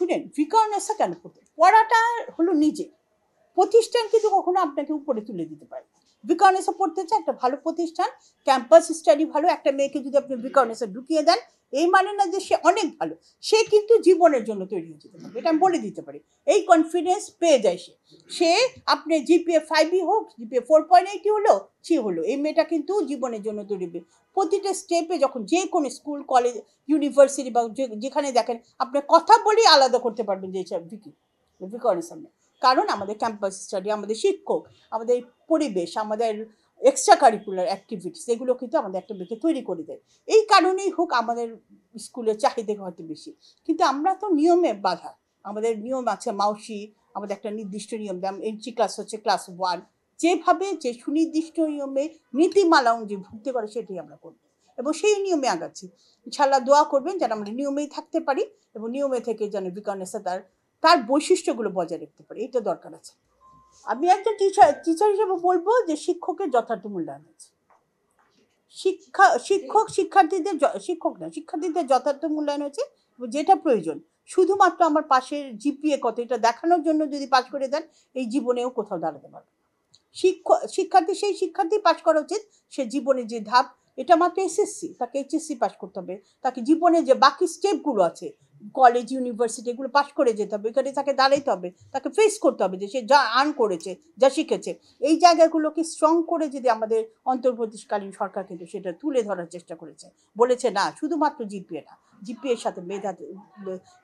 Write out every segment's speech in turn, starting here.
শুনেন, ভিকারনেসা কেন পড়তে? পড়াটা হলো নিজে, প্রতিষ্ঠান কিন্তু কখনো আপনাকে উপরে তুলে দিতে পারে না। ভিকারনেসা পড়তে চায় একটা ভালো প্রতিষ্ঠান, ক্যাম্পাস স্টাডি ভালো, একটা মেয়েকে যদি আপনি ভিকারনেসা ঢুকিয়ে দেন, এই মানে না যে সে অনেক ভালো, সে কিন্তু জীবনের জন্য তৈরি হয়ে যেতে পারবে, এটা আমি বলে দিতে পারি। এই কনফিডেন্স পেয়ে যায় সে আপনি জিপিএ 5ই হোক, জিপিএ 4.8 হলো, 3 হলো, এই মেয়েটা কিন্তু জীবনের জন্য তৈরি হবে। প্রতিটা স্টেপে যখন যে কোনো স্কুল, কলেজ, ইউনিভার্সিটি বা যেখানে দেখেন, আপনি কথা বলেই আলাদা করতে পারবেন যে ভিকারনেসা নেই। কারণ আমাদের ক্যাম্পাস স্টাডি, আমাদের শিক্ষক, আমাদের পরিবেশ, আমাদের এক্সট্রা কারিকুলার অ্যাক্টিভিটিস, এগুলো কিন্তু আমাদের একটা মেয়েকে তৈরি করে দেয়। এই কারণেই হোক আমাদের স্কুলের চাহিদা হয়তো বেশি, কিন্তু আমরা তো নিয়মে বাধা। আমাদের নিয়ম আছে মাউসি, আমাদের একটা নির্দিষ্ট নিয়ম, এন্ট্রি ক্লাস হচ্ছে ক্লাস 1, যেভাবে যে সুনির্দিষ্ট নিয়মে নীতিমালা অনুযায়ী ভর্তি করে সেটাই আমরা করবো এবং সেই নিয়মে আগাচ্ছি। ইনশাআল্লাহ দোয়া করবেন যেন আমরা নিয়মেই থাকতে পারি এবং নিয়মে থেকে যেন ভিকারনেসা তার বৈশিষ্ট্যগুলো বজায় রাখতে পারে, এটা দরকার আছে। আমি একজন টিচার হিসেবে বলবো যে শিক্ষকের যথার্থ মূল্যায়ন আছে। শিক্ষার্থীদের যথার্থ মূল্যায়ন হয়েছে, যেটা প্রয়োজন। শুধুমাত্র আমার পাশের জিপিএ কত এটা দেখানোর জন্য যদি পাস করে দেন, এই জীবনেও কোথাও দাঁড়াতে পারবে। শিক্ষার্থী পাস করা উচিত, সে জীবনে যে ধাপ, এটা মাত্র এসএসসি, তাকে এইচএসসি পাস করতে হবে, তাকে জীবনে যে বাকি স্টেপগুলো আছে, কলেজ, ইউনিভার্সিটি, এগুলো পাস করে যেতে হবে, এখানে তাকে দাঁড়াইতে হবে, তাকে ফেস করতে হবে যে সে যা আর্ন করেছে, যা শিখেছে। এই জায়গাগুলোকে স্ট্রং করে যদি আমাদের অন্তর্বর্তীকালীন সরকার কিন্তু সেটা তুলে ধরার চেষ্টা করেছে, বলেছে না শুধুমাত্র জিপিএ না, জিপিএর সাথে মেধা,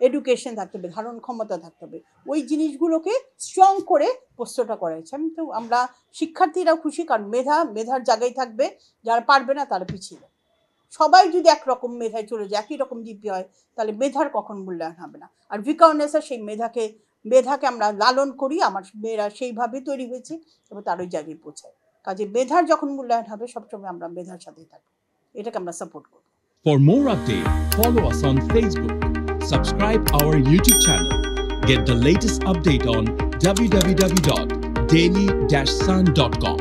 এডুকেশন থাকতে হবে, ধারণ ক্ষমতা থাকতে হবে, ওই জিনিসগুলোকে স্ট্রং করে প্রশ্নটা করেছে। আমি তো আমরা শিক্ষার্থীরাও খুশি, কারণ মেধার জায়গায় থাকবে, যারা পারবে না তারা পিছিয়ে যাবে। সবাই যদি একরকম মেধায় চলে যায়, একই রকম জিপি হয়, তাহলে মেধার কখন মূল্যায়ন হবে না। আর ভিকারনেসা সেই মেধাকে আমরা লালন করি, আমার মেয়েরা সেইভাবে তৈরি হয়েছে এবং তার ওই জায়গায় পৌঁছায়। কাজে মেধার যখন মূল্যায়ন হবে, সবসময় আমরা মেধার সাথেই থাকবো, এটাকে আমরা সাপোর্ট করব। For more updates, follow us on Facebook, subscribe our YouTube channel, get the latest update on www.daily-sun.com.